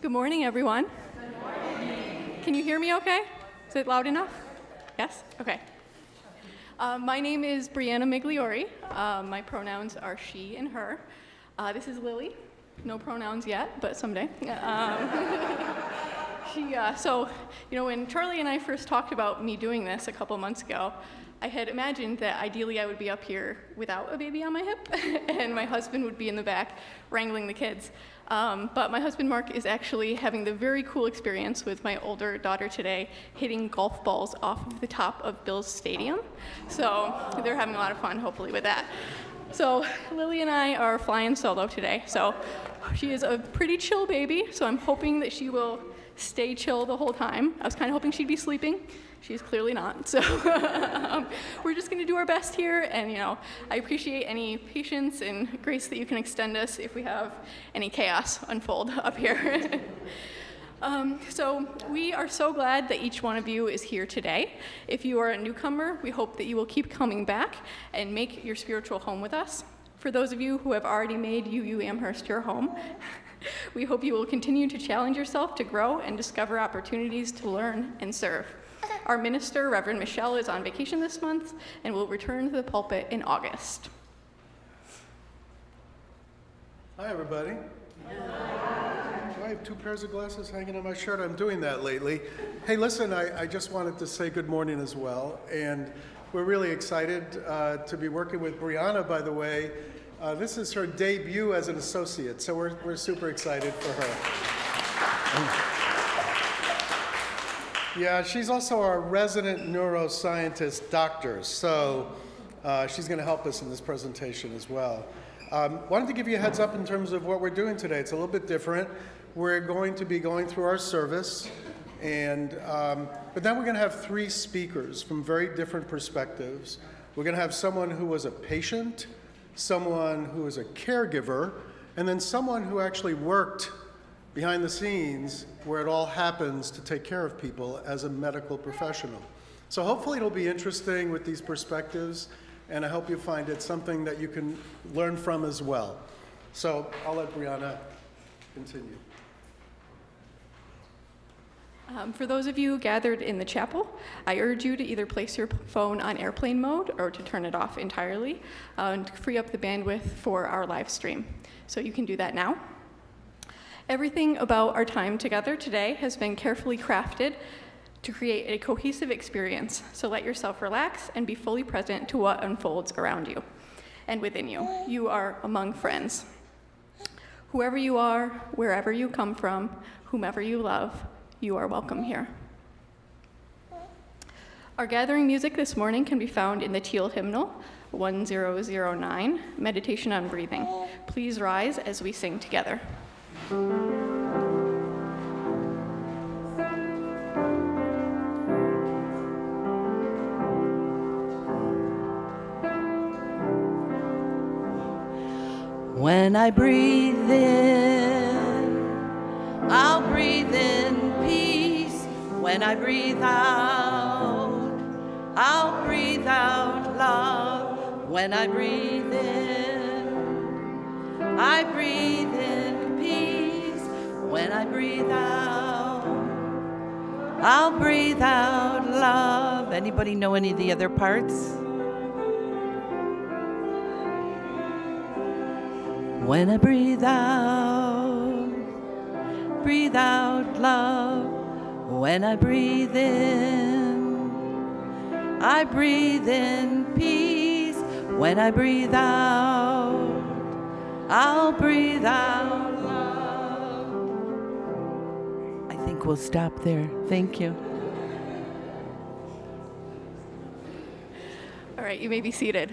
Good morning, everyone. Good morning. Can you hear me okay? Is it loud enough? Yes? Okay. My name is Brianna Migliori. My pronouns are she and her. This is Lily. No pronouns yet, but someday. When Charlie and I first talked about me doing this a couple months ago, I had imagined that ideally I would be up here without a baby on my hip, and my husband would be in the back wrangling the kids. But my husband, Mark, is actually having the very cool experience with my older daughter today, hitting golf balls off of the top of Bill's Stadium. So they're having a lot of fun, hopefully, with that. So Lily and I are flying solo today. So she is a pretty chill baby, so I'm hoping that she will stay chill the whole time. I was kind of hoping she'd be sleeping. She's clearly not. So we're just going to do our best here. And, I appreciate any patience and grace that you can extend us if we have any chaos unfold up here. So we are so glad that each one of you is here today. If you are a newcomer, we hope that you will keep coming back and make your spiritual home with us. For those of you who have already made UU Amherst your home, we hope you will continue to challenge yourself to grow and discover opportunities to learn and serve. Our minister, Reverend Michelle, is on vacation this month and will return to the pulpit in August. Hi, everybody. Do I have two pairs of glasses hanging on my shirt? I'm doing that lately. Hey, listen, I just wanted to say good morning as well. And we're really excited to be working with Brianna, by the way. This is her debut as an associate, so we're super excited for her. Yeah, she's also our resident neuroscientist doctor, so she's going to help us in this presentation as well. Wanted to give you a heads up in terms of what we're doing today. It's a little bit different. We're going to be going through our service, but then we're going to have three speakers from very different perspectives. We're going to have someone who was a patient, someone who was a caregiver, and then someone who actually worked behind the scenes where it all happens to take care of people as a medical professional. So hopefully it'll be interesting with these perspectives, and I hope you find it something that you can learn from as well. So I'll let Brianna continue. For those of you gathered in the chapel, I urge you to either place your phone on airplane mode or to turn it off entirely and free up the bandwidth for our live stream. So you can do that now. Everything about our time together today has been carefully crafted to create a cohesive experience. So let yourself relax and be fully present to what unfolds around you and within you. You are among friends. Whoever you are, wherever you come from, whomever you love, you are welcome here. Our gathering music this morning can be found in the Teal Hymnal 1009, Meditation on Breathing. Please rise as we sing together. When I breathe in, I'll breathe in peace. When I breathe out, I'll breathe out love. When I breathe in, I breathe in peace. When I breathe out, I'll breathe out love. Anybody know any of the other parts? When I breathe out love. When I breathe in, I breathe in peace. When I breathe out, I'll breathe out love. I think we'll stop there. Thank you. All right, you may be seated.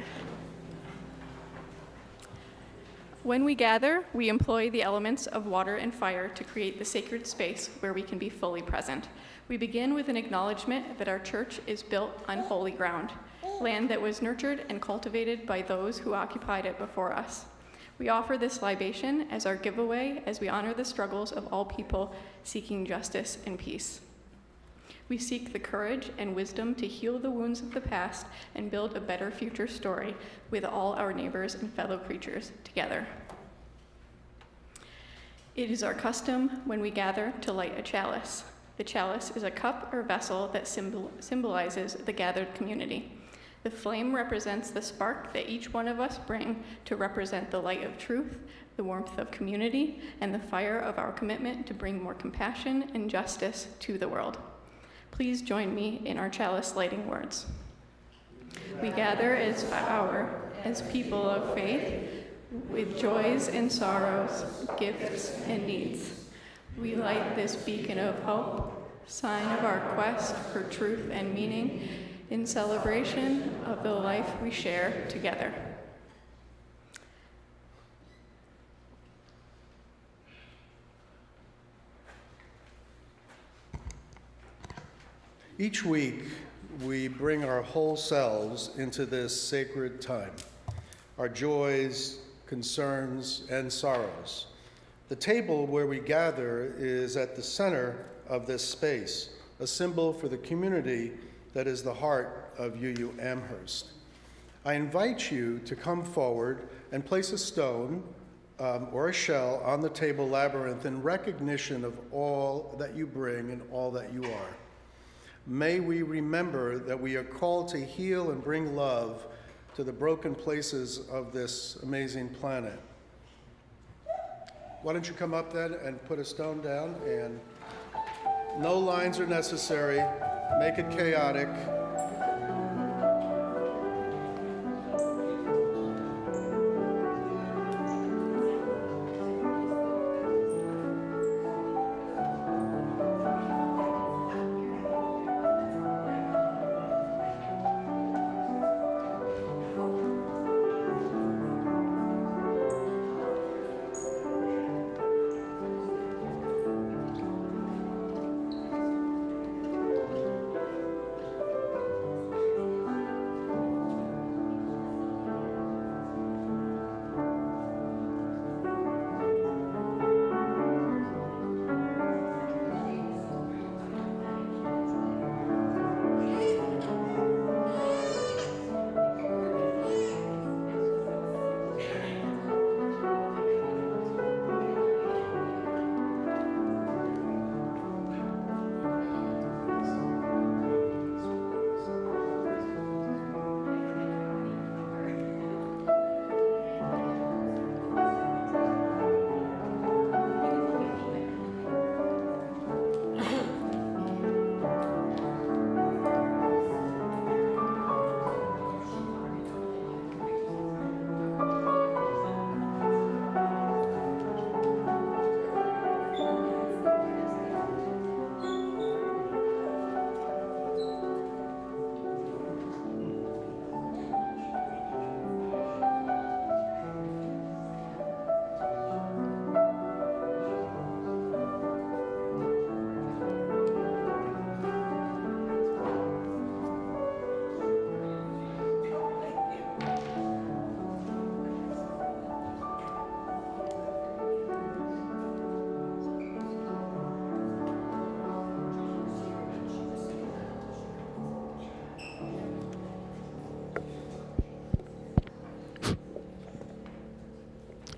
When we gather, we employ the elements of water and fire to create the sacred space where we can be fully present. We begin with an acknowledgement that our church is built on holy ground, land that was nurtured and cultivated by those who occupied it before us. We offer this libation as our giveaway as we honor the struggles of all people seeking justice and peace. We seek the courage and wisdom to heal the wounds of the past and build a better future story with all our neighbors and fellow creatures together. It is our custom when we gather to light a chalice. The chalice is a cup or vessel that symbolizes the gathered community. The flame represents the spark that each one of us bring to represent the light of truth, the warmth of community, and the fire of our commitment to bring more compassion and justice to the world. Please join me in our chalice lighting words. We gather as people of faith, with joys and sorrows, gifts and needs. We light this beacon of hope, sign of our quest for truth and meaning, in celebration of the life we share together. Each week, we bring our whole selves into this sacred time, our joys, concerns, and sorrows. The table where we gather is at the center of this space, a symbol for the community that is the heart of UU Amherst. I invite you to come forward and place a stone or a shell on the table labyrinth in recognition of all that you bring and all that you are. May we remember that we are called to heal and bring love to the broken places of this amazing planet. Why don't you come up then and put a stone down, and no lines are necessary. Make it chaotic.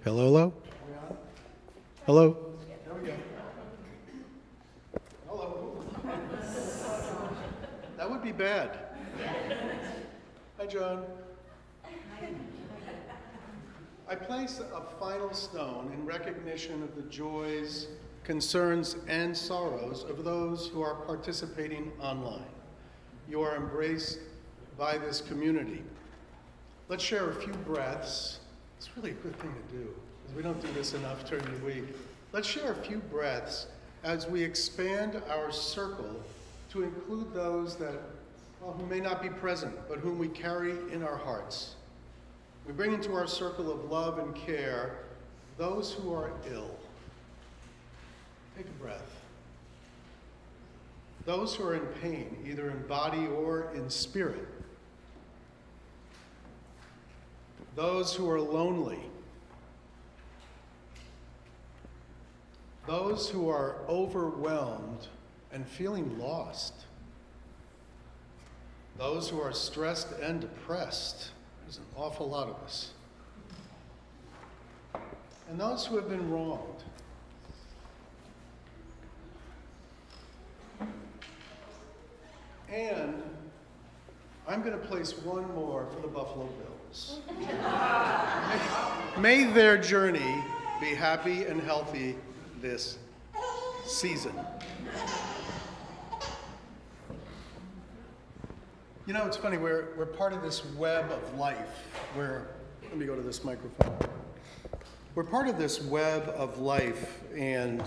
Hello, hello? Hello? There we go. Hello. That would be bad. Hi, John. I place a final stone in recognition of the joys, concerns, and sorrows of those who are participating online. You are embraced by this community. Let's share a few breaths. It's really a good thing to do, because we don't do this enough during the week. Let's share a few breaths as we expand our circle to include those that, well, who may not be present, but whom we carry in our hearts. We bring into our circle of love and care those who are ill. Take a breath. Those who are in pain, either in body or in spirit. Those who are lonely. Those who are overwhelmed and feeling lost. Those who are stressed and depressed. There's an awful lot of us. And those who have been wronged. And I'm going to place one more for the Buffalo Bills. May their journey be happy and healthy this season. You know, it's funny, we're part of this web of life. Let me go to this microphone. We're part of this web of life, and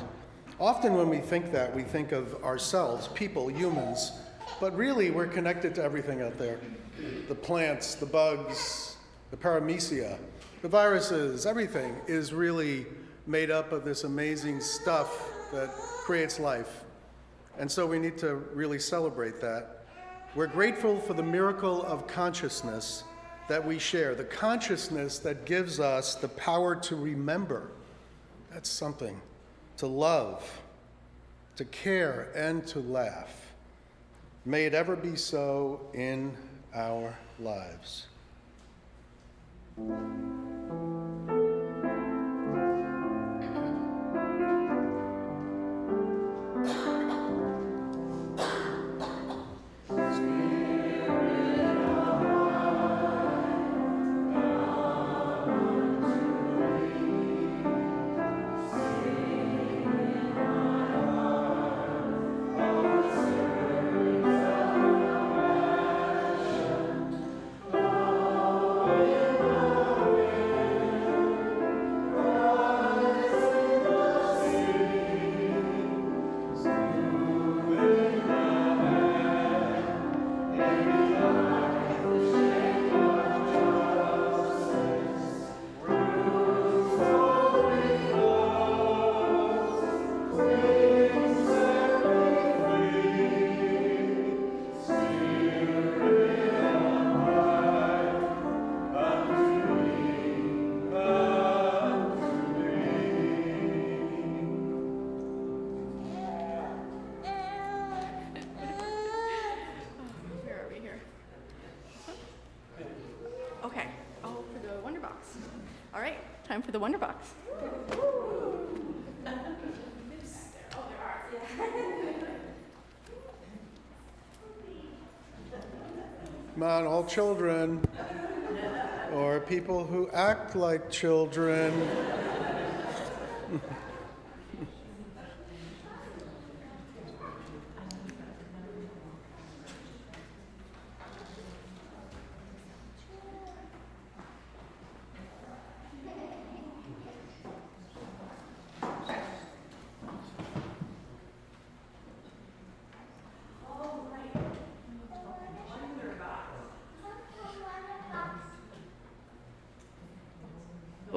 often when we think that, we think of ourselves, people, humans, but really we're connected to everything out there. The plants, the bugs, the paramecia, the viruses, everything is really made up of this amazing stuff that creates life. And so we need to really celebrate that. We're grateful for the miracle of consciousness that we share, the consciousness that gives us the power to remember. That's something. To love, to care, and to laugh. May it ever be so in our lives. Time for the Wonder Box. Come on, all children, or people who act like children.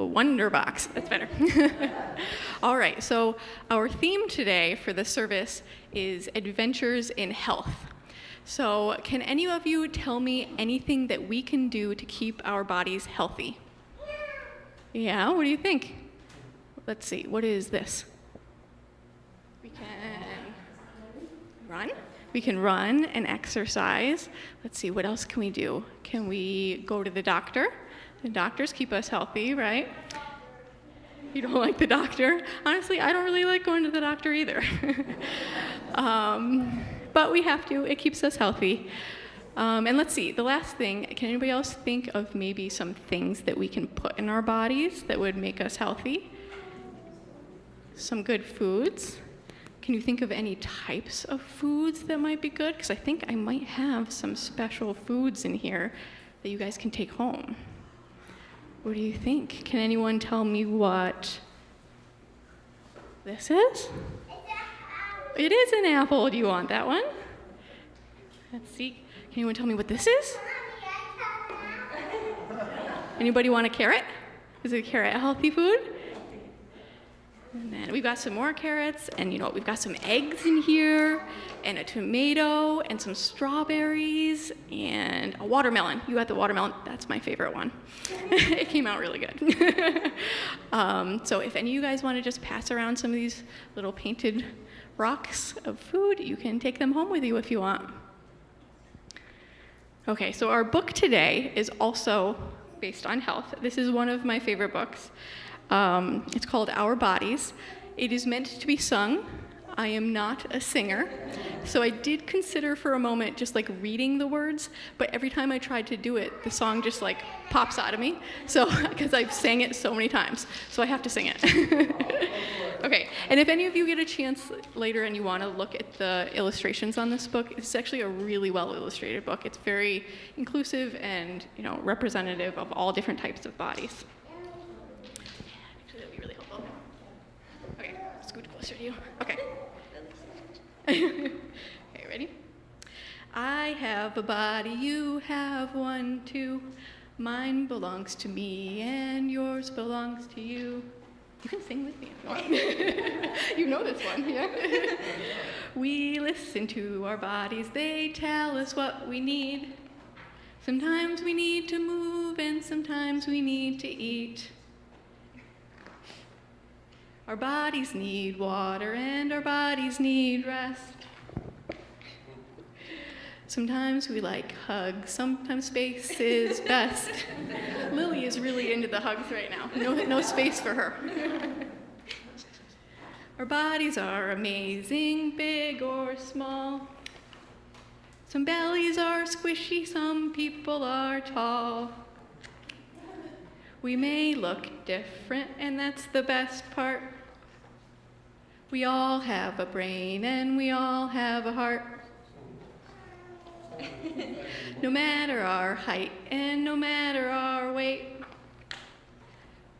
Wonder Box, that's better. All right, so our theme today for the service is Adventures in Health. So can any of you tell me anything that we can do to keep our bodies healthy? Yeah, what do you think? Let's see, what is this? We can run. We can run and exercise. Let's see, what else can we do? Can we go to the doctor? The doctors keep us healthy, right? You don't like the doctor? Honestly, I don't really like going to the doctor either. But we have to. It keeps us healthy. And let's see, the last thing, can anybody else think of maybe some things that we can put in our bodies that would make us healthy? Some good foods. Can you think of any types of foods that might be good? Because I think I might have some special foods in here that you guys can take home. What do you think? Can anyone tell me what this is? It is an apple. Do you want that one? Let's see. Can anyone tell me what this is? Anybody want a carrot? Is a carrot a healthy food? And then we've got some more carrots, and you know what, we've got some eggs in here, and a tomato, and some strawberries, and a watermelon. You got the watermelon, that's my favorite one. It came out really good. So if any of you guys want to just pass around some of these little painted rocks of food, you can take them home with you if you want. Okay, so our book today is also based on health. This is one of my favorite books. It's called Our Bodies. It is meant to be sung. I am not a singer, So I did consider for a moment just like reading the words, but every time I tried to do it, the song just like pops out of me. So, because I've sang it so many times, so I have to sing it. Okay, and if any of you get a chance later and you want to look at the illustrations on this book, it's actually a really well illustrated book. It's very inclusive and, you know, representative of all different types of bodies. Actually, that'd be really helpful. Okay, scoot closer to you. Okay. Okay, ready? I have a body, you have one too. Mine belongs to me and yours belongs to you. You can sing with me if you want. You know this one, yeah? We listen to our bodies, they tell us what we need. Sometimes we need to move and sometimes we need to eat. Our bodies need water and our bodies need rest. Sometimes we like hugs, sometimes space is best. Lily is really into the hugs right now. No space for her. Our bodies are amazing, big or small. Some bellies are squishy, some people are tall. We may look different, and that's the best part. We all have a brain and we all have a heart. No matter our height and no matter our weight,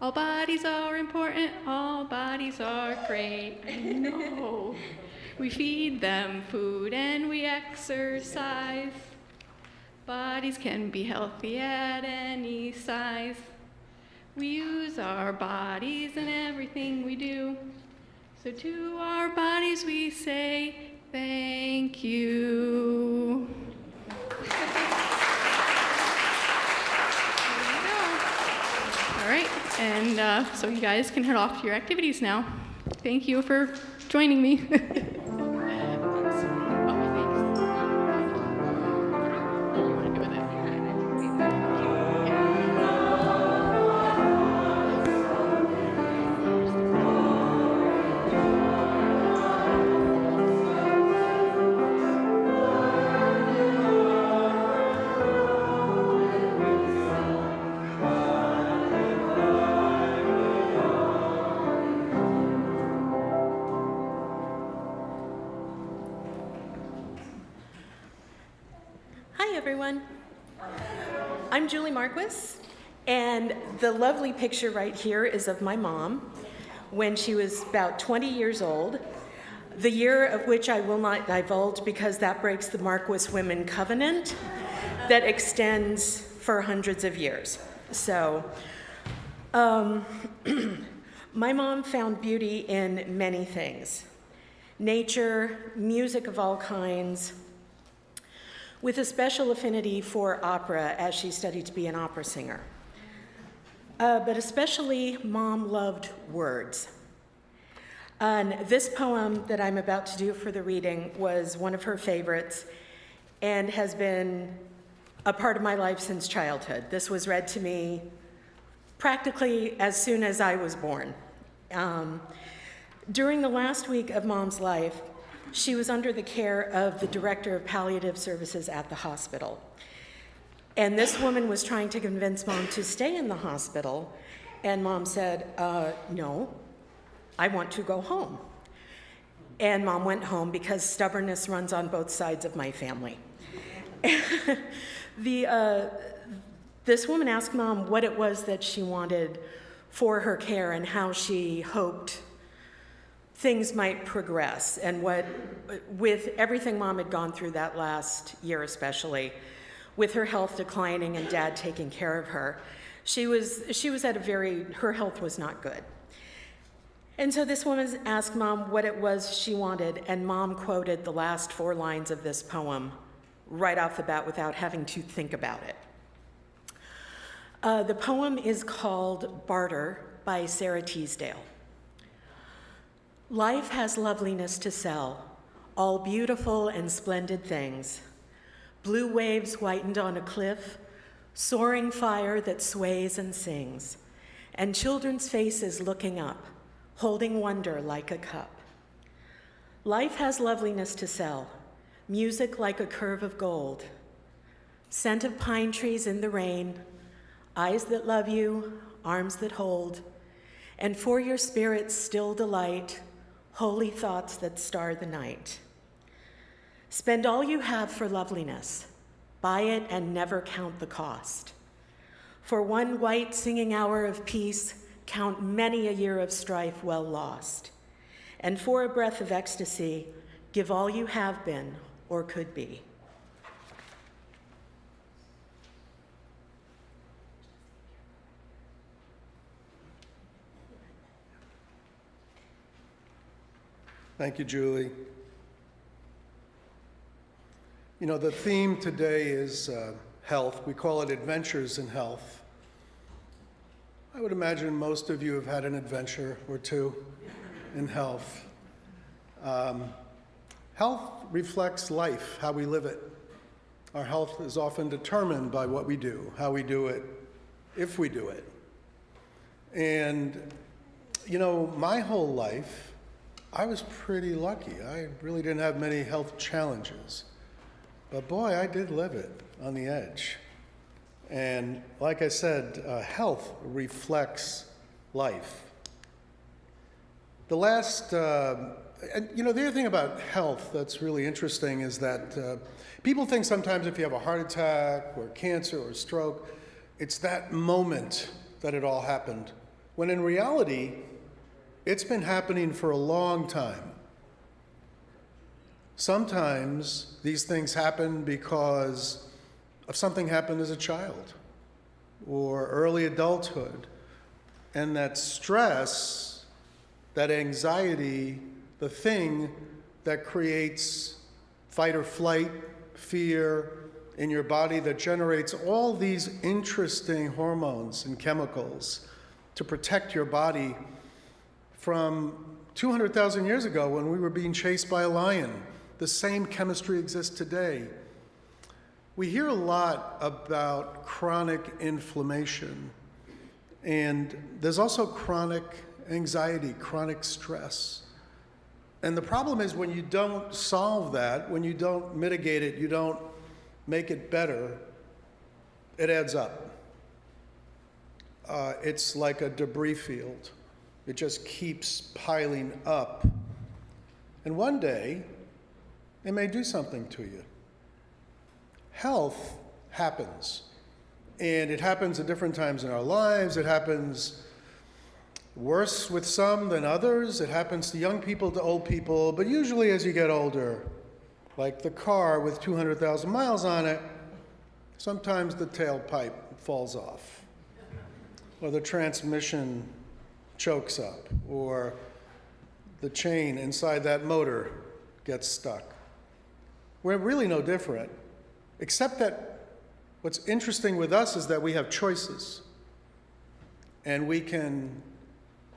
all bodies are important, all bodies are great. I know. We feed them food and we exercise. Bodies can be healthy at any size. We use our bodies in everything we do. So to our bodies we say thank you. All right, and so you guys can head off to your activities now. Thank you for joining me. Hi, everyone. I'm Julie Marquis, and the lovely picture right here is of my mom when she was about 20 years old, the year of which I will not divulge because that breaks the Marquis Women Covenant that extends for hundreds of years. So, my mom found beauty in many things: nature, music of all kinds, with a special affinity for opera as she studied to be an opera singer. But especially, Mom loved words. And this poem that I'm about to do for the reading was one of her favorites and has been a part of my life since childhood. This was read to me practically as soon as I was born. During the last week of Mom's life, she was under the care of the director of palliative services at the hospital. And this woman was trying to convince Mom to stay in the hospital, and Mom said, no, I want to go home. And Mom went home because stubbornness runs on both sides of my family. This woman asked Mom what it was that she wanted for her care and how she hoped things might progress, and what, with everything Mom had gone through that last year especially, with her health declining and Dad taking care of her, she was at her health was not good. And so this woman asked Mom what it was she wanted, and Mom quoted the last 4 lines of this poem right off the bat without having to think about it. The poem is called Barter by Sarah Teasdale. Life has loveliness to sell, all beautiful and splendid things. Blue waves whitened on a cliff, soaring fire that sways and sings, and children's faces looking up, holding wonder like a cup. Life has loveliness to sell, music like a curve of gold, scent of pine trees in the rain, eyes that love you, arms that hold, and for your spirit's still delight, holy thoughts that star the night. Spend all you have for loveliness, buy it and never count the cost. For one white singing hour of peace, count many a year of strife well lost. And for a breath of ecstasy, give all you have been or could be. Thank you, Julie. You know, the theme today is health. We call it Adventures in Health. I would imagine most of you have had an adventure or two in health. Health reflects life, how we live it. Our health is often determined by what we do, how we do it, if we do it. And, you know, my whole life, I was pretty lucky. I really didn't have many health challenges. But boy, I did live it on the edge. And like I said, health reflects life. The last, and you know, the other thing about health that's really interesting is that people think sometimes if you have a heart attack or cancer or stroke, it's that moment that it all happened. When in reality, it's been happening for a long time. Sometimes these things happen because of something happened as a child or early adulthood. And that stress, that anxiety, the thing that creates fight or flight, fear in your body that generates all these interesting hormones and chemicals to protect your body from 200,000 years ago when we were being chased by a lion. The same chemistry exists today. We hear a lot about chronic inflammation, and there's also chronic anxiety, chronic stress. And the problem is when you don't solve that, when you don't mitigate it, you don't make it better, it adds up. It's like a debris field. It just keeps piling up. And one day, it may do something to you. Health happens. And it happens at different times in our lives. It happens worse with some than others. It happens to young people, to old people. But usually as you get older, like the car with 200,000 miles on it, sometimes the tailpipe falls off. Or the transmission chokes up. Or the chain inside that motor gets stuck. We're really no different, except that what's interesting with us is that we have choices. And we can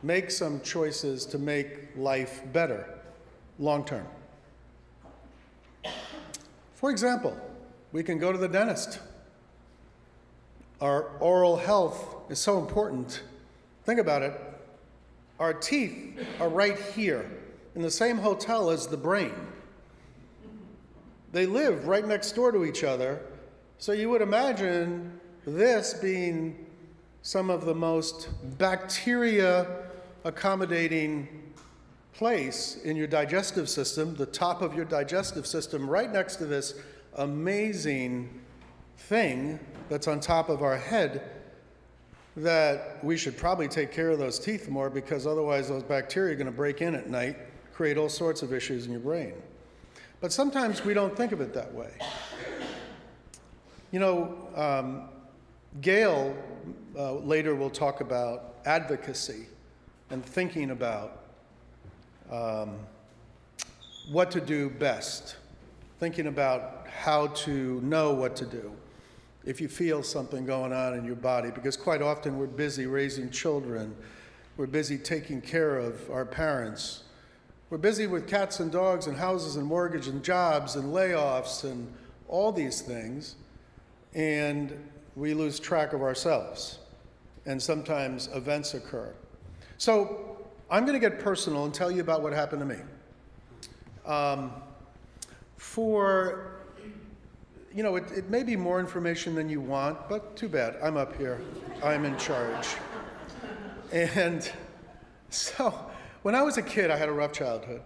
make some choices to make life better, long term. For example, we can go to the dentist. Our oral health is so important. Think about it. Our teeth are right here, in the same hotel as the brain. They live right next door to each other, so you would imagine this being some of the most bacteria-accommodating place in your digestive system, the top of your digestive system, right next to this amazing thing that's on top of our head, that we should probably take care of those teeth more, because otherwise those bacteria are going to break in at night, create all sorts of issues in your brain. But sometimes we don't think of it that way. You know, Gail later will talk about advocacy and thinking about what to do best, thinking about how to know what to do if you feel something going on in your body, because quite often we're busy raising children, we're busy taking care of our parents, we're busy with cats and dogs and houses and mortgage and jobs and layoffs and all these things, and we lose track of ourselves. And sometimes events occur. So I'm going to get personal and tell you about what happened to me. for, it may be more information than you want, but too bad. I'm up here. I'm in charge. And so when I was a kid, I had a rough childhood.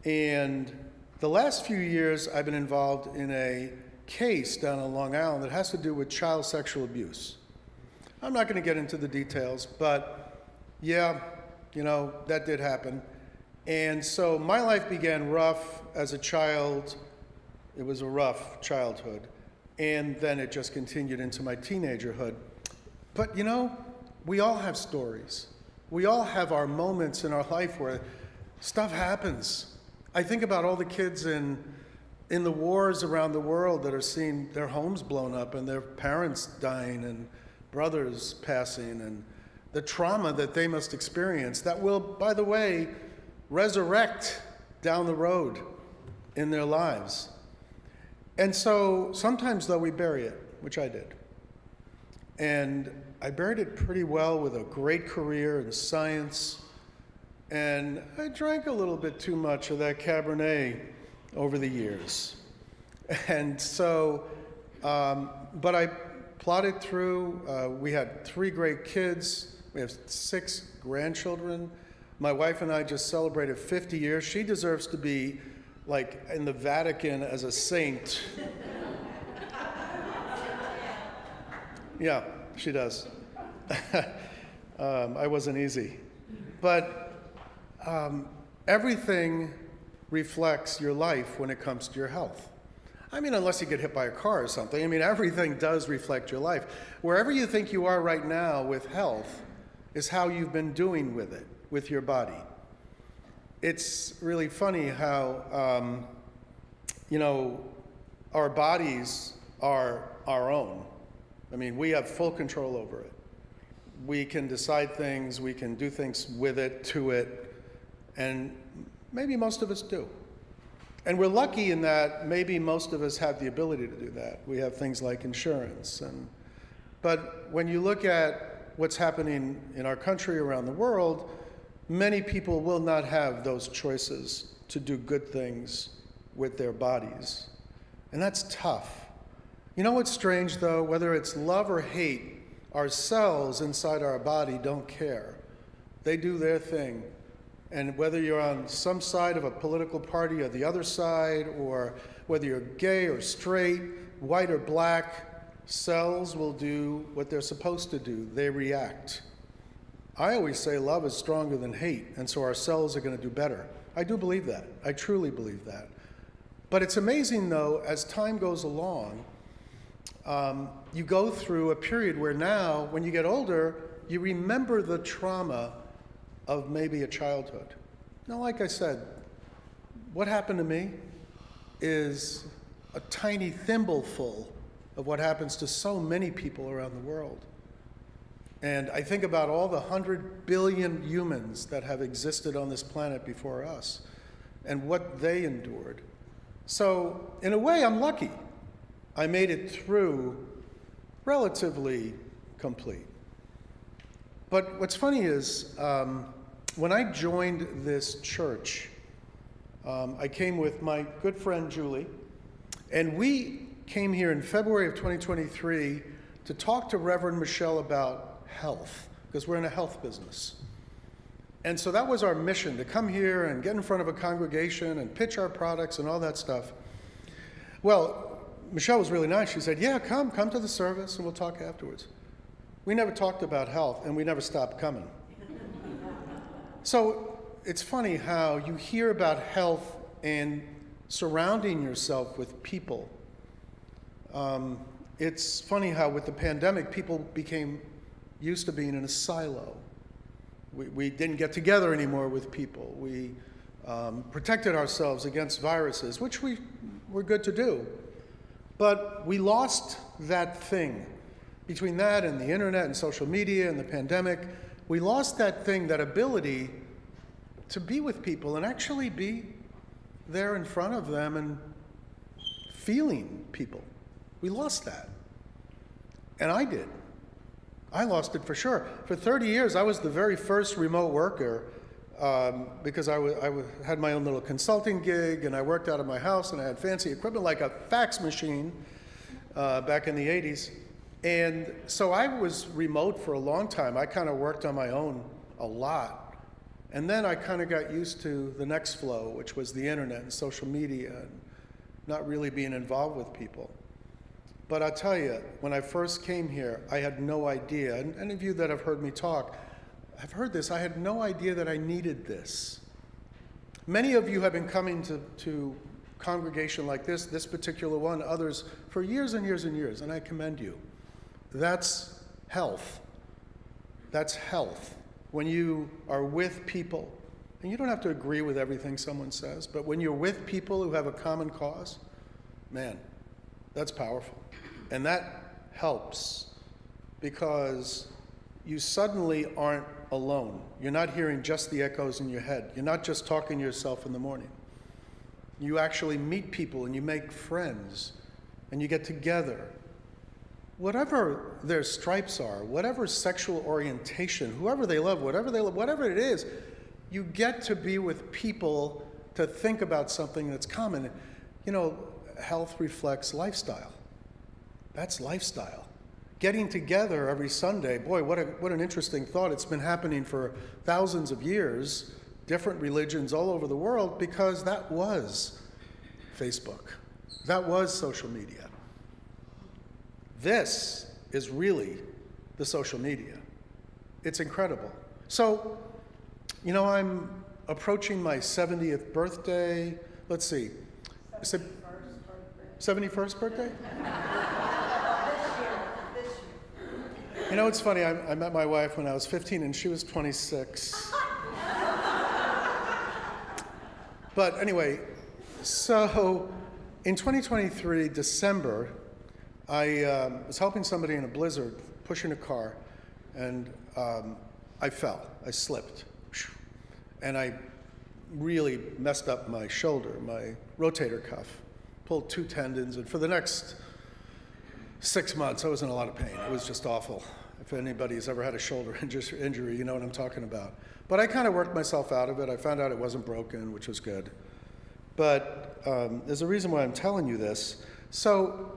And the last few years, I've been involved in a case down on Long Island that has to do with child sexual abuse. I'm not going to get into the details, but yeah, that did happen. And so my life began rough as a child. It was a rough childhood. And then it just continued into my teenagerhood. But we all have stories. We all have our moments in our life where stuff happens. I think about all the kids in the wars around the world that are seeing their homes blown up and their parents dying and brothers passing, and the trauma that they must experience that will, by the way, resurrect down the road in their lives. And so sometimes, though, we bury it, which I did. And I buried it pretty well with a great career in science. And I drank a little bit too much of that Cabernet over the years. And so, but I plodded through. We had 3 great kids. We have 6 grandchildren. My wife and I just celebrated 50 years. She deserves to be like in the Vatican as a saint. Yeah, she does. I wasn't easy. But everything reflects your life when it comes to your health. I mean, unless you get hit by a car or something. I mean, everything does reflect your life. Wherever you think you are right now with health is how you've been doing with it, with your body. It's really funny how, our bodies are our own. I mean, we have full control over it. We can decide things, we can do things with it, to it, and maybe most of us do. And we're lucky in that maybe most of us have the ability to do that. We have things like insurance. But when you look at what's happening in our country, around the world, many people will not have those choices to do good things with their bodies. And that's tough. You know what's strange, though? Whether it's love or hate, our cells inside our body don't care. They do their thing. And whether you're on some side of a political party or the other side, or whether you're gay or straight, white or black, cells will do what they're supposed to do. They react. I always say love is stronger than hate, and so our cells are going to do better. I do believe that. I truly believe that. But it's amazing, though, as time goes along, you go through a period where now, when you get older, you remember the trauma of maybe a childhood. Now, like I said, what happened to me is a tiny thimbleful of what happens to so many people around the world. And I think about all the 100 billion humans that have existed on this planet before us and what they endured. So, in a way, I'm lucky. I made it through relatively complete. But what's funny is, when I joined this church, I came with my good friend Julie, and we came here in February of 2023 to talk to Reverend Michelle about health, because we're in a health business. And so that was our mission, to come here and get in front of a congregation and pitch our products and all that stuff. Well, Michelle was really nice. She said, yeah, come to the service and we'll talk afterwards. We never talked about health, and we never stopped coming. So it's funny how you hear about health and surrounding yourself with people. It's funny how with the pandemic, people became used to being in a silo. We didn't get together anymore with people. We protected ourselves against viruses, which we were good to do. But we lost that thing. Between that and the internet and social media and the pandemic, we lost that thing, that ability to be with people and actually be there in front of them and feeling people. We lost that. And I did. I lost it for sure. For 30 years, I was the very first remote worker because had my own little consulting gig, and I worked out of my house, and I had fancy equipment like a fax machine back in the 80s. And so I was remote for a long time. I kind of worked on my own a lot. And then I kind of got used to the next flow, which was the internet and social media, and not really being involved with people. But I'll tell you, when I first came here, I had no idea, and any of you that have heard me talk, I've heard this, I had no idea that I needed this. Many of you have been coming to congregation like this particular one, others, for years and years and years, and I commend you. That's health. That's health. When you are with people, and you don't have to agree with everything someone says, but when you're with people who have a common cause, man, that's powerful. And that helps because you suddenly aren't alone. You're not hearing just the echoes in your head. You're not just talking to yourself in the morning. You actually meet people and you make friends and you get together. Whatever their stripes are, whatever sexual orientation, whoever they love, whatever it is, you get to be with people to think about something that's common. You know, health reflects lifestyle. That's lifestyle. Getting together every Sunday, boy, what an interesting thought. It's been happening for thousands of years, different religions all over the world, because that was Facebook. That was social media. This is really the social media. It's incredible. So, you know, I'm approaching my 70th birthday. Let's see. 71st birthday? You know, it's funny, I met my wife when I was 15 and she was 26. But anyway, so in 2023, December, I was helping somebody in a blizzard, pushing a car, and I fell. I slipped. And I really messed up my shoulder, my rotator cuff, pulled 2 tendons, and for the next 6 months, I was in a lot of pain. It was just awful. If anybody's ever had a shoulder injury, you know what I'm talking about. But I kind of worked myself out of it. I found out it wasn't broken, which was good. But there's a reason why I'm telling you this. So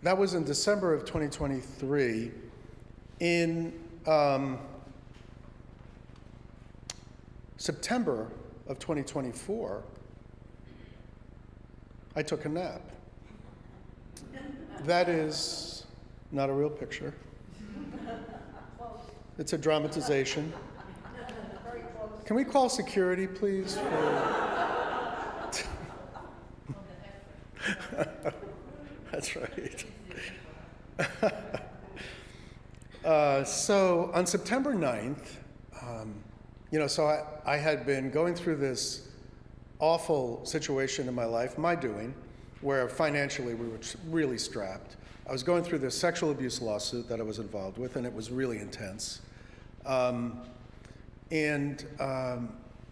that was in December of 2023. In September of 2024, I took a nap. That is not a real picture. It's a dramatization. Can we call security, please? That's right. So on September 9th, so I had been going through this awful situation in my life, my doing, where financially we were really strapped. I was going through this sexual abuse lawsuit that I was involved with, and it was really intense. I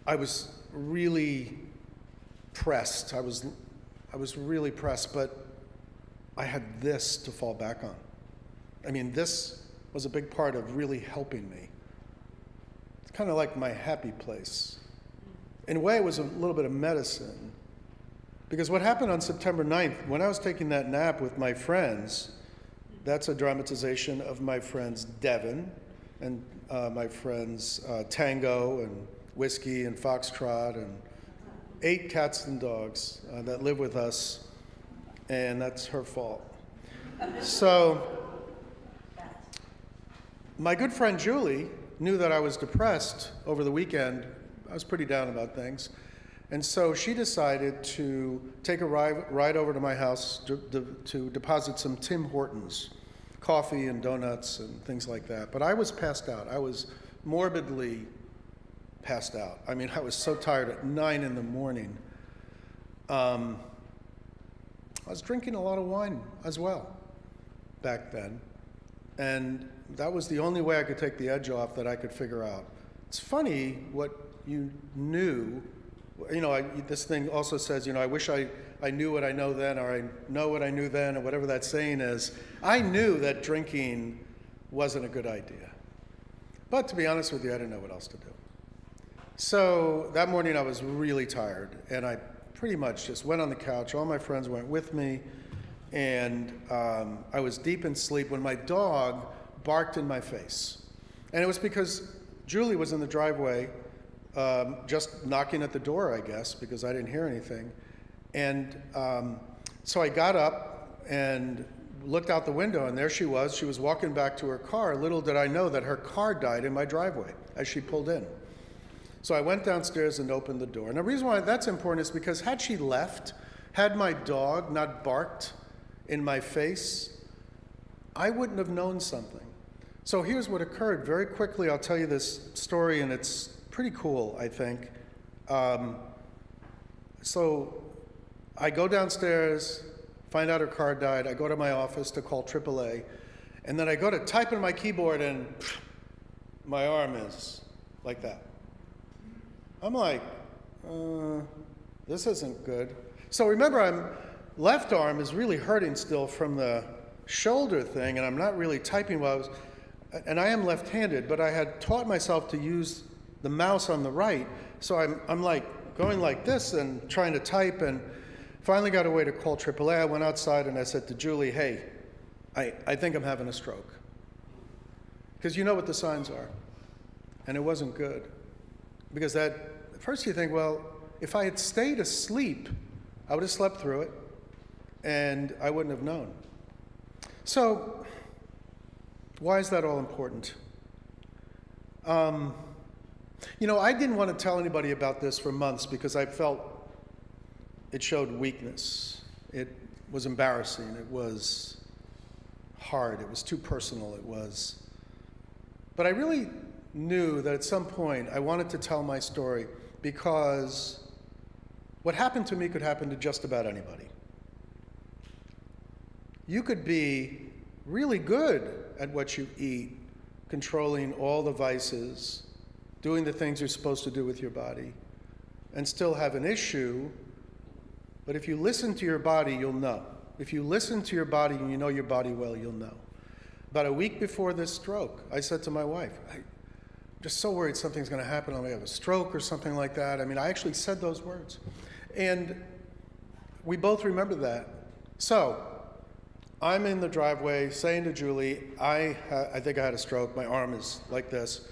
was really pressed. I was really pressed, but I had this to fall back on. I mean, this was a big part of really helping me. It's kind of like my happy place. In a way, it was a little bit of medicine. Because what happened on September 9th, when I was taking that nap with my friends, that's a dramatization of my friends Devin and my friends Tango and Whiskey and Foxtrot and 8 cats and dogs that live with us, and that's her fault. So my good friend Julie knew that I was depressed over the weekend. I was pretty down about things. And so she decided to take a ride over to my house to deposit some Tim Hortons, coffee and donuts and things like that. But I was passed out. I was morbidly passed out. I mean, I was so tired at 9 in the morning. I was drinking a lot of wine as well back then. And that was the only way I could take the edge off that I could figure out. It's funny what you knew. This thing also says, I wish I knew what I know then, or I know what I knew then, or whatever that saying is. I knew that drinking wasn't a good idea. But to be honest with you, I didn't know what else to do. So that morning I was really tired, and I pretty much just went on the couch. All my friends went with me, and I was deep in sleep when my dog barked in my face. And it was because Julie was in the driveway, just knocking at the door, I guess, because I didn't hear anything. And so I got up and looked out the window, and there she was. She was walking back to her car. Little did I know that her car died in my driveway as she pulled in. So I went downstairs and opened the door. And the reason why that's important is because had she left, had my dog not barked in my face, I wouldn't have known something. So here's what occurred. Very quickly, I'll tell you this story, and it's pretty cool, I think. So I go downstairs, find out her car died. I go to my office to call AAA. And then I go to type in my keyboard, and my arm is like that. I'm like, this isn't good. So remember, left arm is really hurting still from the shoulder thing, and I'm not really typing well. And I am left-handed, but I had taught myself to use the mouse on the right. So I'm like going like this and trying to type, and finally got away to call AAA. I went outside and I said to Julie, hey, I think I'm having a stroke. Because you know what the signs are. And it wasn't good. Because at first you think, well, if I had stayed asleep, I would have slept through it, and I wouldn't have known. So, why is that all important? I didn't want to tell anybody about this for months because I felt it showed weakness. It was embarrassing. It was hard. It was too personal. But I really knew that at some point I wanted to tell my story because what happened to me could happen to just about anybody. You could be really good at what you eat, controlling all the vices, doing the things you're supposed to do with your body, and still have an issue. But if you listen to your body, you'll know. If you listen to your body and you know your body well, you'll know. About a week before this stroke, I said to my wife, I'm just so worried something's going to happen. I'm going to have a stroke or something like that. I mean, I actually said those words. And we both remember that. So I'm in the driveway saying to Julie, I think I had a stroke. My arm is like this.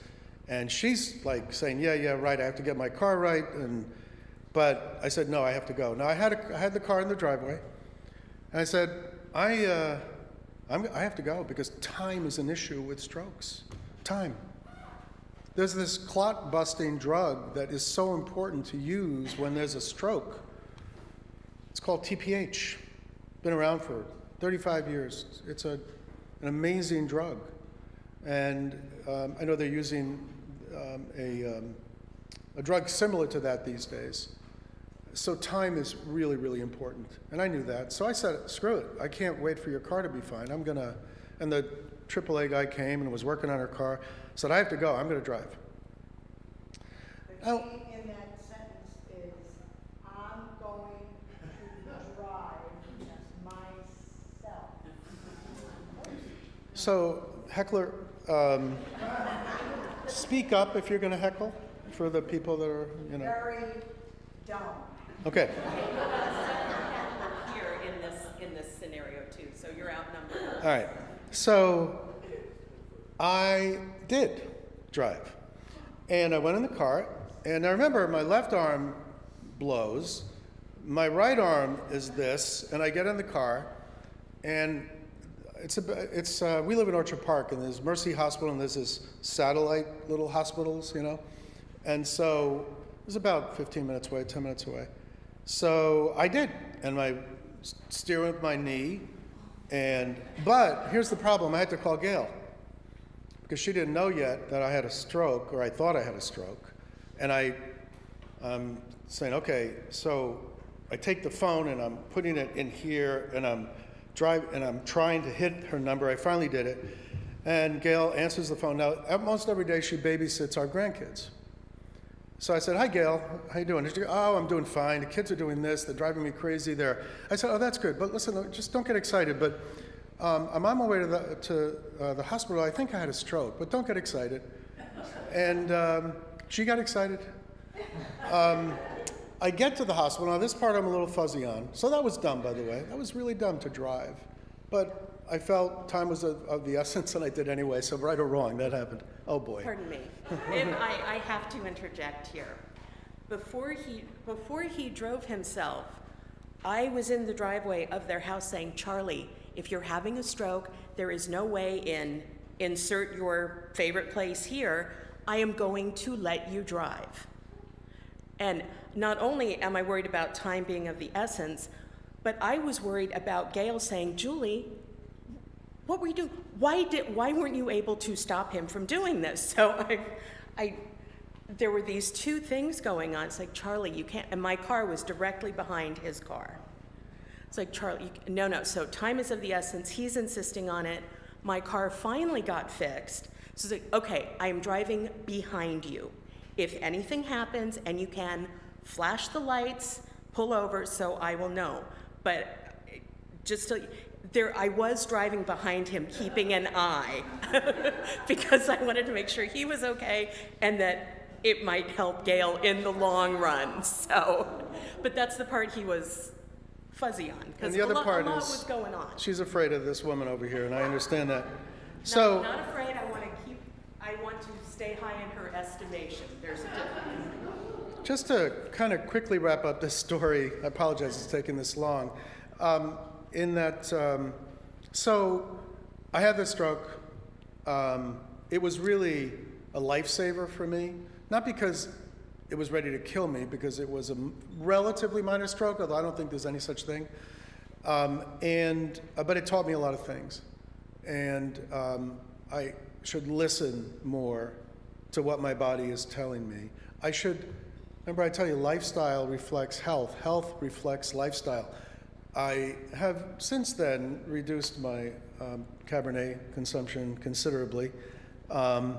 And she's like saying, yeah, right, I have to get my car right. But I said, no, I have to go. Now, I had the car in the driveway. And I said, I have to go because time is an issue with strokes. Time. There's this clot-busting drug that is so important to use when there's a stroke. It's called TPH. Been around for 35 years. It's an amazing drug. And I know they're using a drug similar to that these days. So time is really, really important. And I knew that. So I said, screw it. I can't wait for your car to be fine. And the AAA guy came and was working on her car. Said, I have to go. I'm going to drive. The key in that sentence is, I'm going to drive myself. So, heckler, speak up if you're going to heckle for the people that are, Very dumb. Okay. Here in this scenario too, so you're outnumbered. All right. So I did drive. And I went in the car, and I remember my left arm blows, my right arm is this, and I get in the car, and we live in Orchard Park, and there's Mercy Hospital, and there's this satellite little hospitals, and so it was about 15 minutes away, 10 minutes away. So I did, and I steering with my knee, but here's the problem, I had to call Gail, because she didn't know yet that I had a stroke, or I thought I had a stroke, and I'm saying, okay, so I take the phone, and I'm putting it in here, and I'm trying to hit her number. I finally did it, and Gail answers the phone. Now, almost every day she babysits our grandkids. So I said, hi, Gail, how you doing? She goes, oh, I'm doing fine. The kids are doing this. They're driving me crazy. I said, oh, that's good. But listen, just don't get excited. But I'm on my way to the hospital. I think I had a stroke, but don't get excited. And she got excited. I get to the hospital. Now, this part I'm a little fuzzy on. So that was dumb, by the way. That was really dumb to drive. But I felt time was of the essence, and I did anyway. So right or wrong, that happened. Oh, boy. Pardon me. If I have to interject here. Before he drove himself, I was in the driveway of their house saying, Charlie, if you're having a stroke, there is no way in, insert your favorite place here, I am going to let you drive. And not only am I worried about time being of the essence, but I was worried about Gail saying, Julie, what were you doing? Why weren't you able to stop him from doing this? So there were these two things going on. It's like, Charlie, you can't, and my car was directly behind his car. It's like, Charlie, no, so time is of the essence. He's insisting on it. My car finally got fixed. So it's like, okay, I am driving behind you. If anything happens and you can flash the lights, pull over so I will know. But just so, I was driving behind him, keeping an eye, because I wanted to make sure he was okay and that it might help Gail in the long run. So, but that's the part he was fuzzy on, because a lot was going on. She's afraid of this woman over here, and I understand that. No, not afraid. I want to stay high in her estimation. There's a difference. Just to kind of quickly wrap up this story, I apologize it's taking this long. So I had this stroke. It was really a lifesaver for me, not because it was ready to kill me, because it was a relatively minor stroke, although I don't think there's any such thing. But it taught me a lot of things. And I should listen more to what my body is telling me. Remember I tell you, lifestyle reflects health. Health reflects lifestyle. I have since then reduced my Cabernet consumption considerably. I'm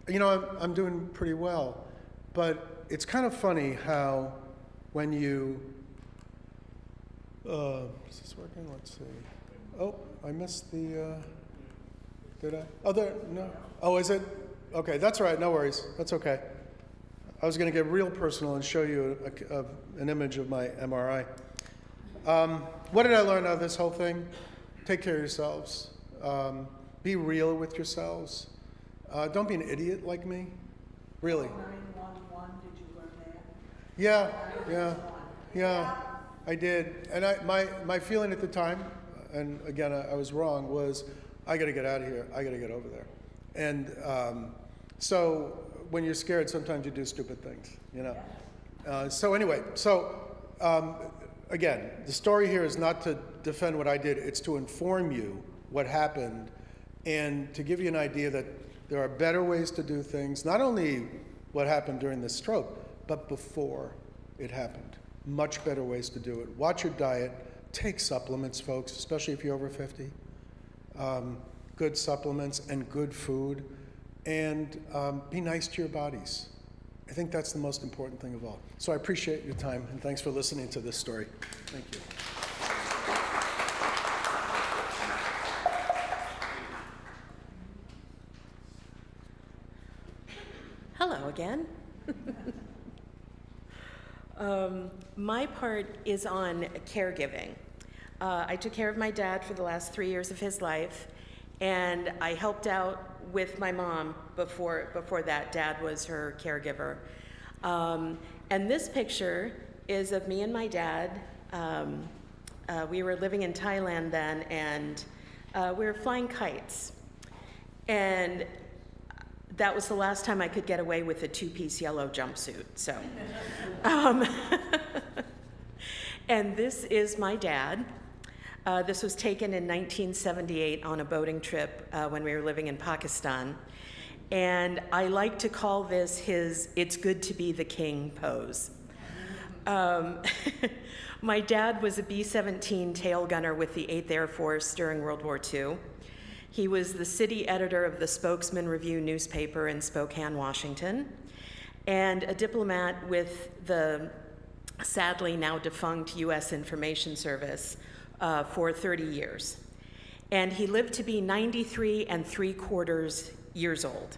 doing pretty well. But it's kind of funny how when you, is this working? Let's see. Oh, I missed the, did I? Oh, there, no. Oh, is it? Okay, that's all right, no worries. That's okay. I was going to get real personal and show you an image of my MRI. What did I learn out of this whole thing? Take care of yourselves. Be real with yourselves. Don't be an idiot like me. Really. 911, did you learn that? Yeah, I did. And my feeling at the time, and again, I was wrong, was I got to get out of here. I got to get over there. And so when you're scared, sometimes you do stupid things, you know. So anyway, again, the story here is not to defend what I did. It's to inform you what happened and to give you an idea that there are better ways to do things, not only what happened during the stroke, but before it happened. Much better ways to do it. Watch your diet. Take supplements, folks, especially if you're over 50. Good supplements and good food. And be nice to your bodies. I think that's the most important thing of all. So I appreciate your time, and thanks for listening to this story. Thank you. Hello again. My part is on caregiving. I took care of my dad for the last 3 years of his life, and I helped out with my mom before that. Dad was her caregiver. And this picture is of me and my dad. We were living in Thailand then, and we were flying kites. And that was the last time I could get away with a two-piece yellow jumpsuit, so. And this is my dad. This was taken in 1978 on a boating trip when we were living in Pakistan. And I like to call this his "it's good to be the king" pose. My dad was a B-17 tail gunner with the 8th Air Force during World War II. He was the city editor of the Spokesman Review newspaper in Spokane, Washington, and a diplomat with the sadly now defunct U.S. Information Service for 30 years. And he lived to be 93 3/4 years old.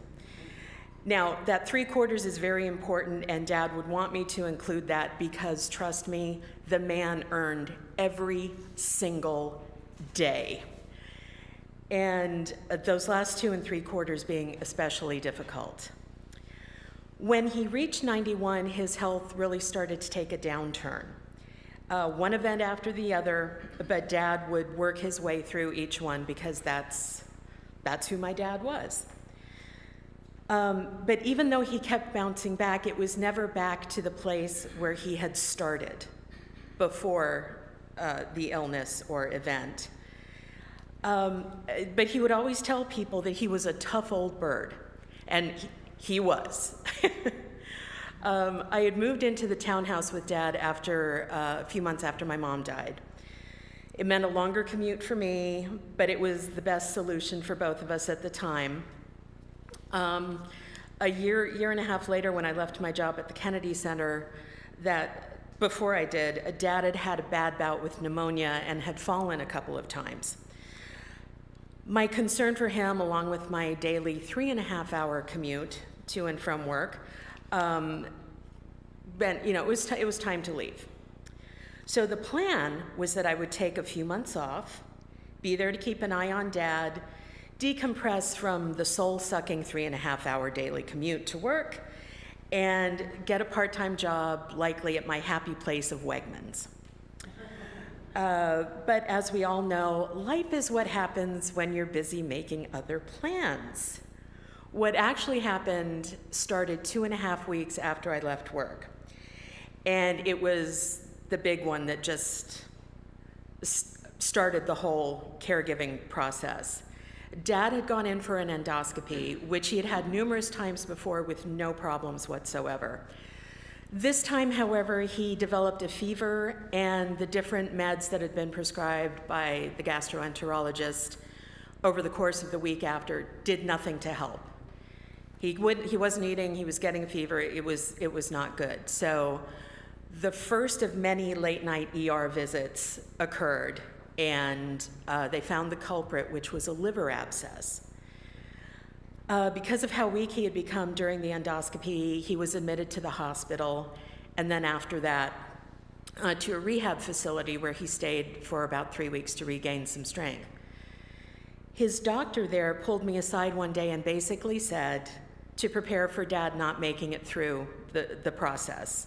Now, that 3/4 is very important, and Dad would want me to include that because, trust me, the man earned every single day. And those last 2 3/4 being especially difficult. When he reached 91, his health really started to take a downturn. One event after the other, but Dad would work his way through each one because that's who my dad was. But even though he kept bouncing back, it was never back to the place where he had started before the illness or event. But he would always tell people that he was a tough old bird, and he was. I had moved into the townhouse with Dad after a few months after my mom died. It meant a longer commute for me, but it was the best solution for both of us at the time. A year and a half later, when I left my job at the Kennedy Center, before I did, Dad had had a bad bout with pneumonia and had fallen a couple of times. My concern for him, along with my daily 3.5-hour commute to and from work, it was time to leave. So the plan was that I would take a few months off, be there to keep an eye on Dad, decompress from the soul-sucking 3.5-hour daily commute to work, and get a part-time job, likely at my happy place of Wegmans. But as we all know, life is what happens when you're busy making other plans. What actually happened started 2.5 weeks after I left work. And it was the big one that just started the whole caregiving process. Dad had gone in for an endoscopy, which he had had numerous times before with no problems whatsoever. This time, however, he developed a fever, and the different meds that had been prescribed by the gastroenterologist over the course of the week after did nothing to help. He wasn't eating, he was getting a fever, it was not good. So the first of many late night ER visits occurred, and they found the culprit, which was a liver abscess. Because of how weak he had become during the endoscopy, he was admitted to the hospital, and then after that, to a rehab facility where he stayed for about 3 weeks to regain some strength. His doctor there pulled me aside one day and basically said to prepare for Dad not making it through the process.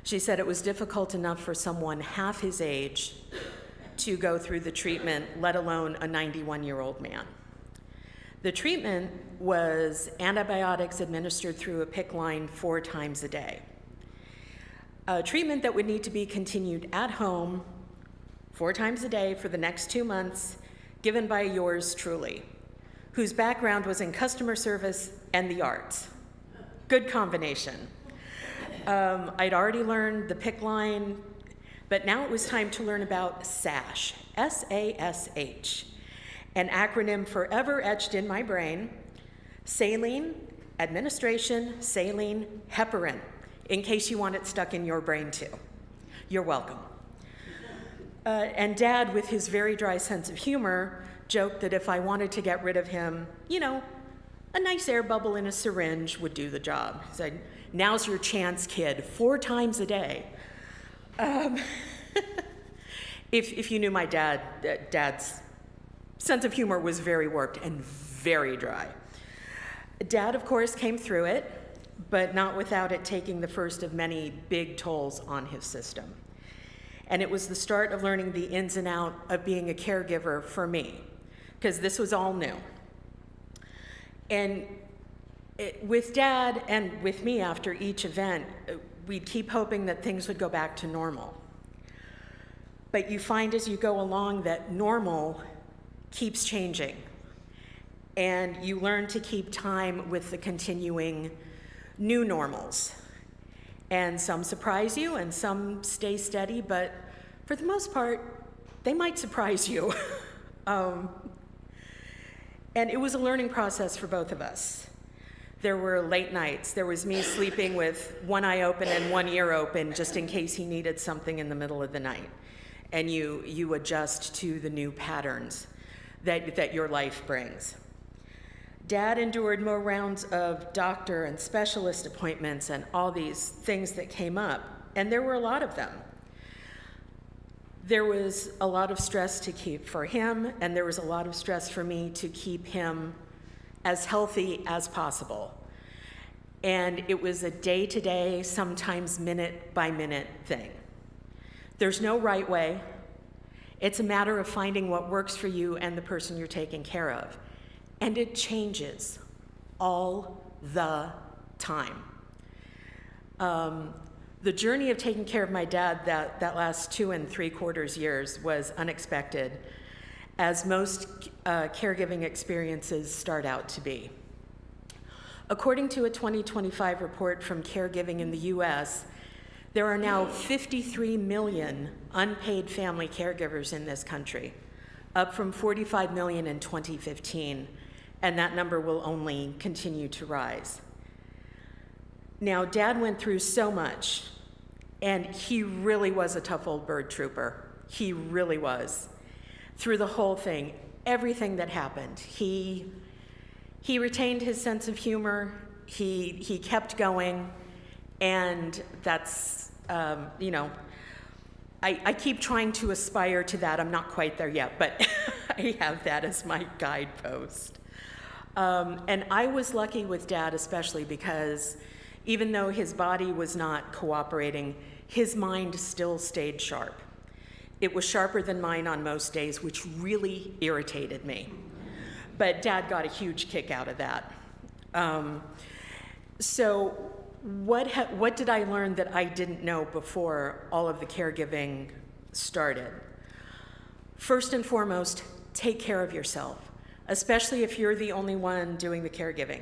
She said it was difficult enough for someone half his age to go through the treatment, let alone a 91-year-old man. The treatment was antibiotics administered through a PICC line 4 times a day. A treatment that would need to be continued at home 4 times a day for the next 2 months, given by yours truly, whose background was in customer service and the arts. Good combination. I'd already learned the PICC line, but now it was time to learn about SASH, S-A-S-H, an acronym forever etched in my brain: saline, administration, saline, heparin, in case you want it stuck in your brain too. You're welcome. And Dad, with his very dry sense of humor, joked that if I wanted to get rid of him, a nice air bubble in a syringe would do the job. He said, "Now's your chance, kid, 4 times a day." If you knew my Dad's sense of humor was very warped and very dry. Dad, of course, came through it, but not without it taking the first of many big tolls on his system. And it was the start of learning the ins and outs of being a caregiver for me, because this was all new. And with Dad and with me after each event, we'd keep hoping that things would go back to normal. But you find as you go along that normal keeps changing, and you learn to keep time with the continuing new normals. And some surprise you and some stay steady, but for the most part, they might surprise you. And it was a learning process for both of us. There were late nights. There was me sleeping with one eye open and one ear open just in case he needed something in the middle of the night. And you adjust to the new patterns that your life brings. Dad endured more rounds of doctor and specialist appointments and all these things that came up, and there were a lot of them. There was a lot of stress to keep for him, and there was a lot of stress for me to keep him as healthy as possible. And it was a day-to-day, sometimes minute-by-minute thing. There's no right way. It's a matter of finding what works for you and the person you're taking care of. And it changes all the time. The journey of taking care of my dad that last 2 3/4 years was unexpected, as most caregiving experiences start out to be. According to a 2025 report from Caregiving in the US, there are now 53 million unpaid family caregivers in this country, up from 45 million in 2015, and that number will only continue to rise. Now, Dad went through so much, and he really was a tough old bird trooper. He really was. Through the whole thing, everything that happened, he retained his sense of humor, he kept going, and that's, I keep trying to aspire to that. I'm not quite there yet, but I have that as my guidepost. And I was lucky with Dad especially because even though his body was not cooperating, his mind still stayed sharp. It was sharper than mine on most days, which really irritated me. But Dad got a huge kick out of that. So what did I learn that I didn't know before all of the caregiving started? First and foremost, take care of yourself, especially if you're the only one doing the caregiving.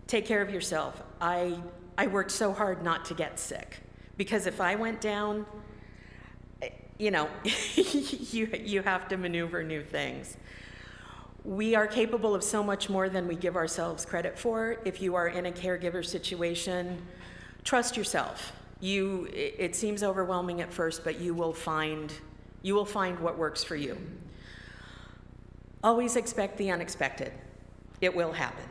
Take care of yourself. I worked so hard not to get sick, because if I went down, you have to maneuver new things. We are capable of so much more than we give ourselves credit for. If you are in a caregiver situation, trust yourself. It seems overwhelming at first, but you will find what works for you. Always expect the unexpected. It will happen.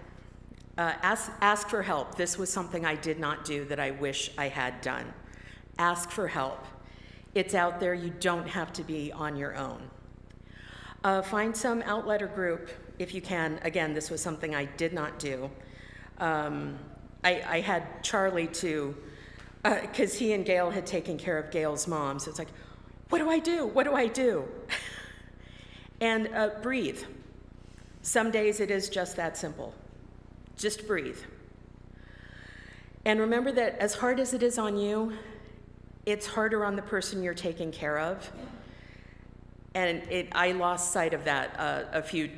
Ask for help. This was something I did not do that I wish I had done. Ask for help. It's out there. You don't have to be on your own. Find some outlet or group if you can. Again, this was something I did not do. I had Charlie too, because he and Gail had taken care of Gail's mom. So it's like, what do I do? What do I do? And breathe. Some days it is just that simple. Just breathe. And remember that as hard as it is on you, it's harder on the person you're taking care of. And I lost sight of that a few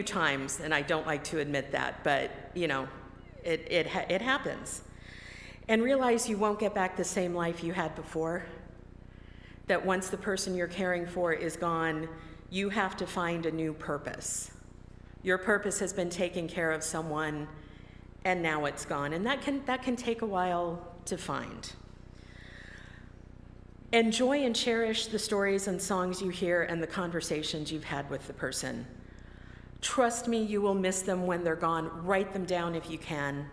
times, and I don't like to admit that, but it happens. And realize you won't get back the same life you had before. That once the person you're caring for is gone, you have to find a new purpose. Your purpose has been taking care of someone, and now it's gone, and that can take a while to find. Enjoy and cherish the stories and songs you hear and the conversations you've had with the person. Trust me, you will miss them when they're gone. Write them down if you can.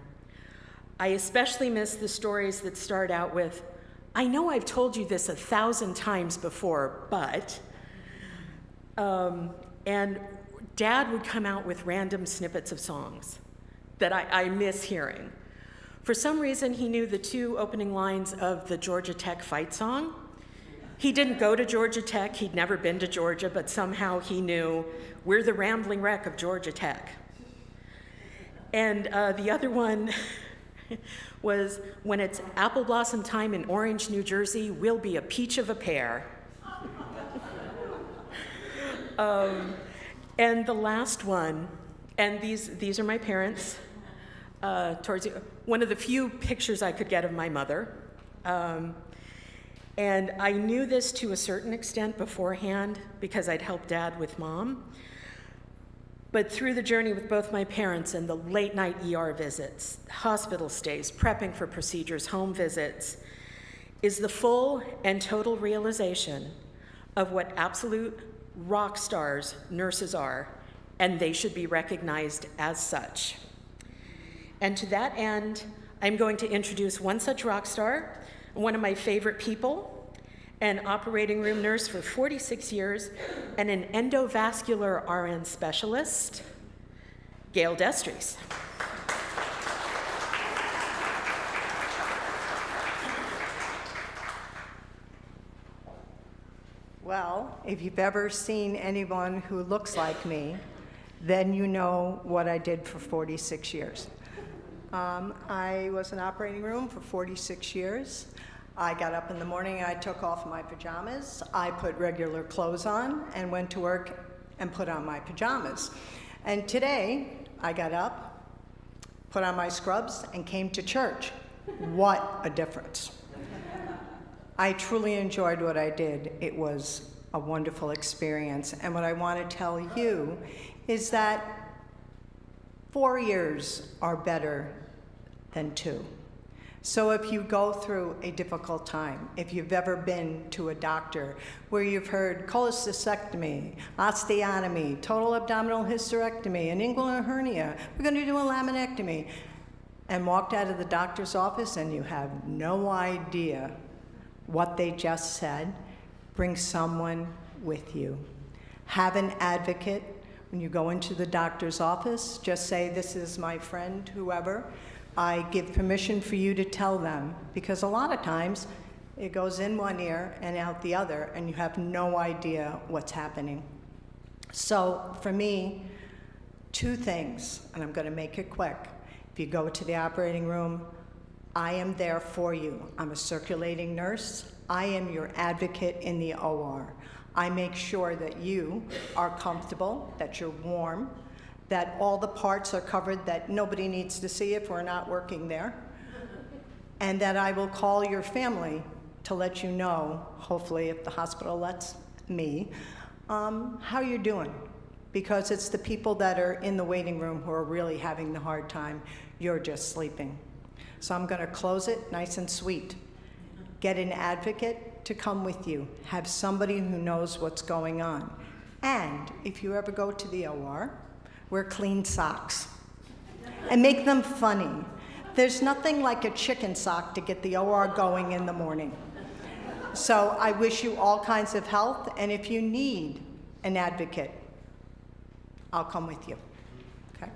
I especially miss the stories that start out with, I know I've told you this 1,000 times before, but, and Dad would come out with random snippets of songs that I miss hearing. For some reason, he knew the 2 opening lines of the Georgia Tech fight song. He didn't go to Georgia Tech, he'd never been to Georgia, but somehow he knew, we're the rambling wreck of Georgia Tech. And the other one was, when it's apple blossom time in Orange, New Jersey, we'll be a peach of a pear. And the last one, and these are my parents, one of the few pictures I could get of my mother. And I knew this to a certain extent beforehand because I'd helped Dad with Mom. But through the journey with both my parents and the late night ER visits, hospital stays, prepping for procedures, home visits, is the full and total realization of what absolute rock stars nurses are and they should be recognized as such. And to that end, I'm going to introduce one such rock star, one of my favorite people, an operating room nurse for 46 years, and an endovascular RN specialist, Gail Destries. Well, if you've ever seen anyone who looks like me, then you know what I did for 46 years. I was in operating room for 46 years. I got up in the morning and I took off my pajamas. I put regular clothes on and went to work and put on my pajamas. And today, I got up, put on my scrubs, and came to church. What a difference. I truly enjoyed what I did. It was a wonderful experience. And what I want to tell you is that 4 years are better than 2. So if you go through a difficult time, if you've ever been to a doctor where you've heard cholecystectomy, osteotomy, total abdominal hysterectomy, an inguinal hernia, we're going to do a laminectomy, and walked out of the doctor's office and you have no idea what they just said, bring someone with you. Have an advocate. When you go into the doctor's office, just say, this is my friend, whoever. I give permission for you to tell them, because a lot of times it goes in one ear and out the other, and you have no idea what's happening. So for me, 2 things, and I'm going to make it quick. If you go to the operating room, I am there for you. I'm a circulating nurse. I am your advocate in the OR. I make sure that you are comfortable, that you're warm, that all the parts are covered that nobody needs to see if we're not working there, and that I will call your family to let you know, hopefully if the hospital lets me, how you're doing. Because it's the people that are in the waiting room who are really having the hard time. You're just sleeping. So I'm going to close it nice and sweet. Get an advocate to come with you. Have somebody who knows what's going on. And if you ever go to the OR, wear clean socks. And make them funny. There's nothing like a chicken sock to get the OR going in the morning. So I wish you all kinds of health, and if you need an advocate, I'll come with you. Okay?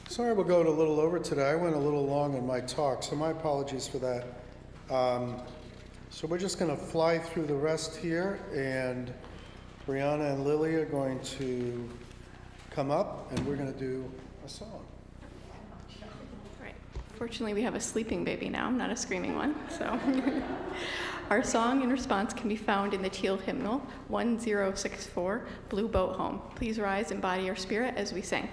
Sorry we're going a little over today. I went a little long in my talk, so my apologies for that. So we're just going to fly through the rest here, and Brianna and Lily are going to come up, and we're going to do a song. Right. Fortunately, we have a sleeping baby now, not a screaming one. So our song in response can be found in the Teal Hymnal 1064, Blue Boat Home. Please rise and body our spirit as we sing.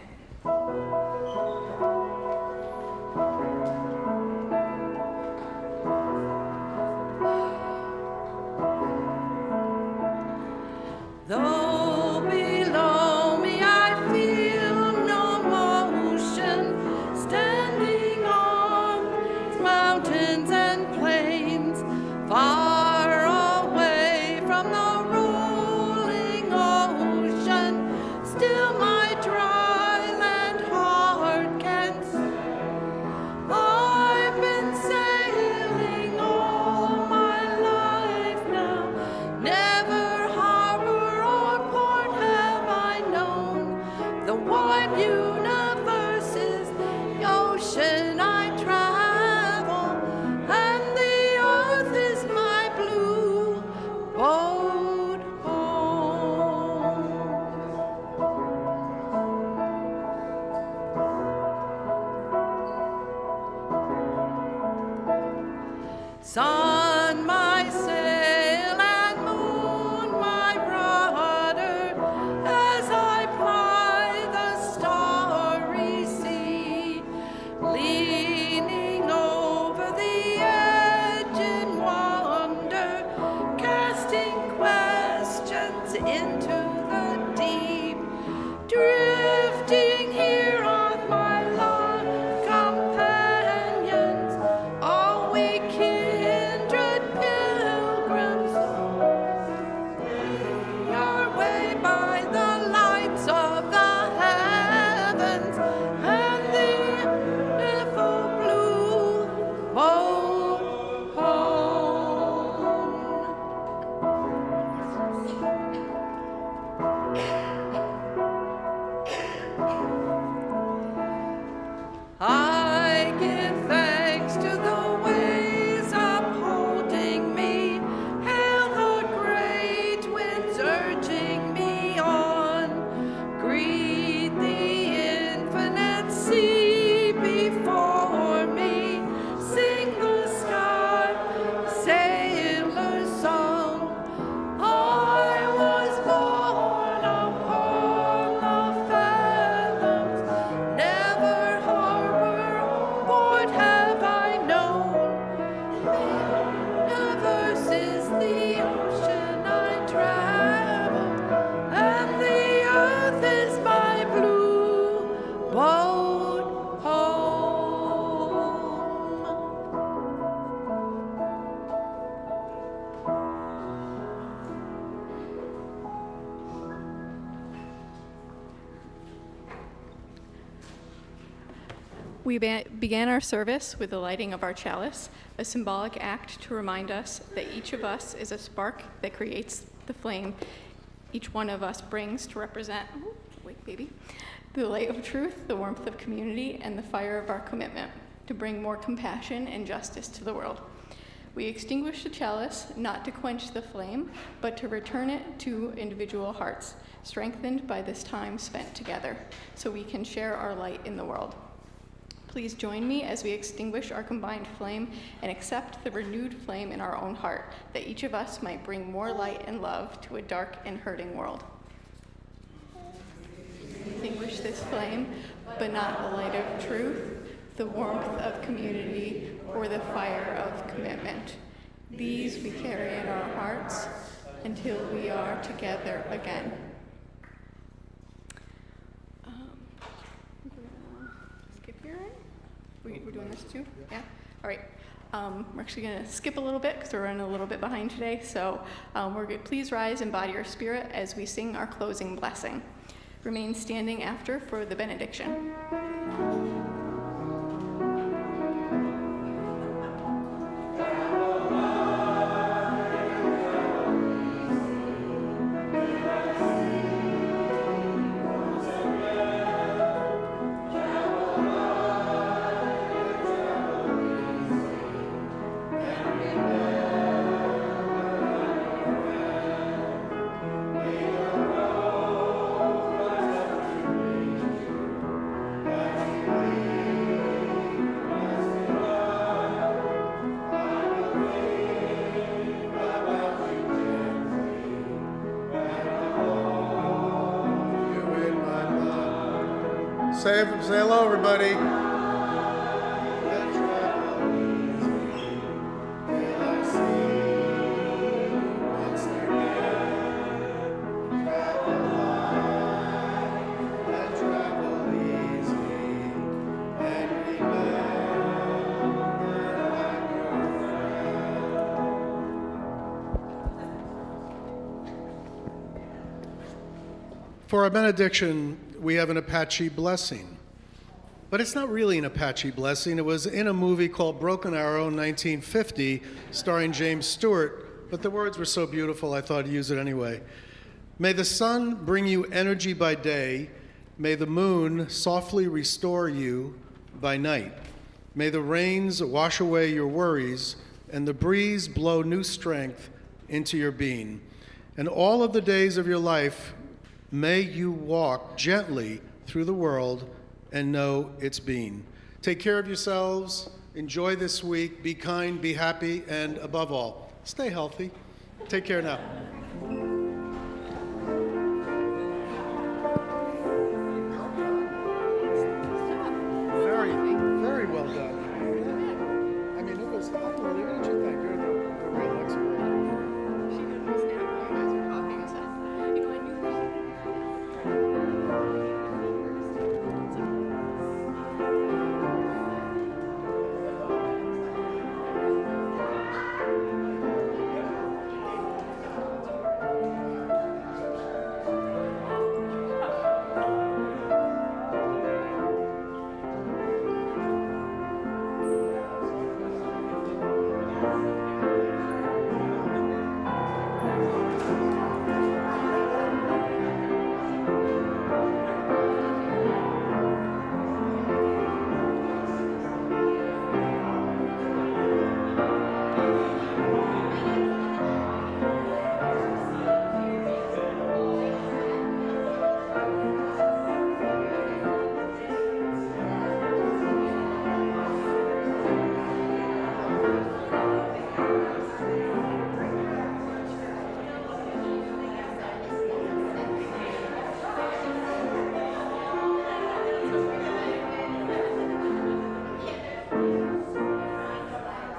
Though below me I feel no motion, standing on these mountains and plains, far away from the rolling ocean, still my dry land heart can sing. I've been sailing all my life now, never harbor or port have I known. The wide universe is the ocean I travel, and the earth is my blue boat home. Sun, my sail, and moon, my rudder, as I ply the starry sea, leaning over the edge in wonder, casting questions into the deep, drifting here on my long companions, We began our service with the lighting of our chalice, a symbolic act to remind us that each of us is a spark that creates the flame each one of us brings to represent, the light of truth, the warmth of community, and the fire of our commitment to bring more compassion and justice to the world. We extinguish the chalice not to quench the flame, but to return it to individual hearts, strengthened by this time spent together, so we can share our light in the world. Please join me as we extinguish our combined flame and accept the renewed flame in our own heart, that each of us might bring more light and love to a dark and hurting world. Extinguish this flame, but not the light of truth, the warmth of community, or the fire of commitment. These we carry in our hearts until we are together again. Skip here, right? We're doing this too? Yeah? All right. We're actually going to skip a little bit because we're running a little bit behind today. So please rise and body your spirit as we sing our closing blessing. Remain standing after for the benediction. Say hello, everybody. For our benediction, we have an Apache blessing. But it's not really an Apache blessing. It was in a movie called Broken Arrow in 1950, starring James Stewart, but the words were so beautiful I thought I'd use it anyway. May the sun bring you energy by day. May the moon softly restore you by night. May the rains wash away your worries, and the breeze blow new strength into your being. And all of the days of your life, may you walk gently through the world and know its being. Take care of yourselves, enjoy this week, be kind, be happy, and above all, stay healthy. Take care now. Very, very well done. I mean, it was unbelievable. What did you think? You're the real expert. She did my snap while you guys were talking and said, you know, I knew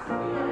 Thank you.